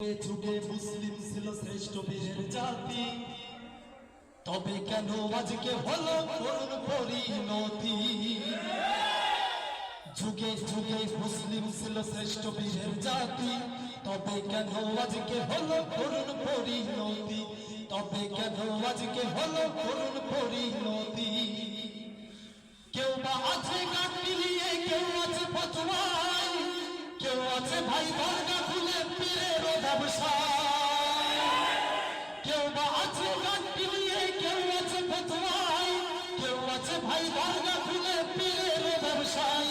যুগে মুসলিম ছিল শ্রেষ্ঠ বীরের জাতি, তবে কেন আজকে হলো করুণ পরিণতি। যুগে যুগে মুসলিম ছিল শ্রেষ্ঠ বীরের জাতি, তবে কেন আজকে হলো করুণ পরিণতি। তবে কেন আজকে হলো করুণ পরিণতি। কেউ বা আছে গাঁটি নিয়ে, কেউ আছে ফতোয়ায়, কেউ আছে ভাই দরগা খুলে পীরের ব্যবসায়। কেউ বা আছে গাঁটি নিয়ে, কেউ আছে ফতোয়ায়, কেউ আছে ভাই দরগা খুলে পীরের ব্যবসায়।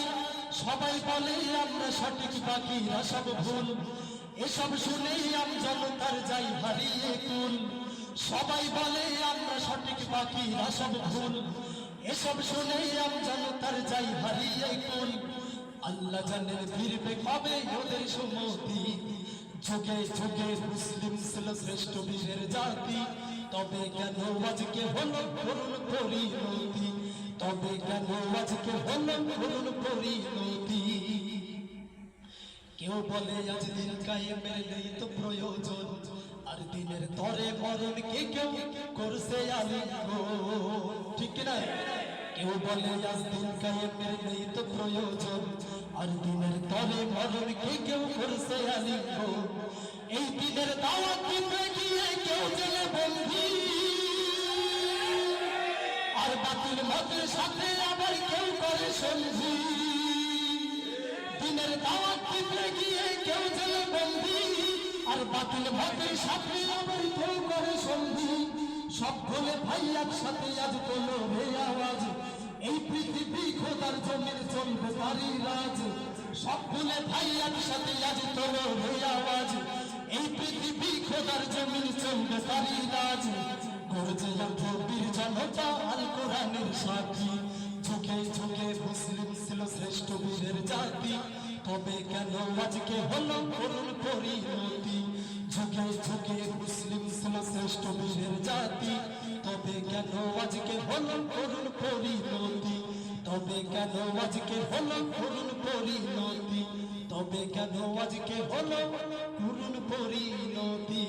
সবাই বলে আমরা সঠিক, বাকিরা সব ভুল। এসব শুনেই আমজনতার যাই হারিয়ে কুল। সবাই বলে আমরা সঠিক, বাকিরা সব ভুল। এসব শুনেই আমজনতার যাই হারিয়ে কুল। আল্লাহ জানেন ফিরবে কবে ওদের সুমতি। যুগে যুগে মুসলিম ছিল শ্রেষ্ঠ বীরের জাতি, তবে কেন আজকে হলো করুণ পরিণতি। তবে কেন আজকে হলো করুণ পরিণতি। কেউ বলে আজ দিন কায়েমের নেই তো প্রয়োজন, আর দিনের তরে মরণকে কেউ করছে আলিঙ্গন। ঠিক না? কেউ বলে আজ দিন কায়েমের নেই তো প্রয়োজন, আর দিনের তরে মরণকে কেউ করছে আলিঙ্গন। এই দিনের দাওয়াত দিতে গিয়ে কেউ জেলে বন্দী, আর বাতিল মতের সাথে আবার কেউ করে সন্ধি। দিনের দাওয়াত দিতে গিয়ে কেউ জেলে বন্দী, আর বাতিল মতের সাথে আবার কেউ করে সন্ধি। সব ভুলে ভাই একসাথে আজ তোলো রে আওয়াজ, এই পৃথিবী খোদার জমির চলবে তারই রাজ। সব ভুলে ভাই একসাথে আজ তোলো রে আওয়াজ, এই পৃথিবী খোদার জমির চলবে তারই রাজ। গর্জে ওঠো বীর জনতা আল কোরআনের সাথী। যুগে যুগে মুসলিম ছিল শ্রেষ্ঠ বীরের জাতি, তবে কেন আজকে হলো করুণ পরিণতি। যুগে যুগে মুসলিম ছিল শ্রেষ্ঠ বীরের জাতি, তবে কেন আজকে হলো করুণ পরিণতি। তবে কেন আজকে হলো করুণ পরিণতি। তবে কেন আজকে হলো করুণ পরিণতি।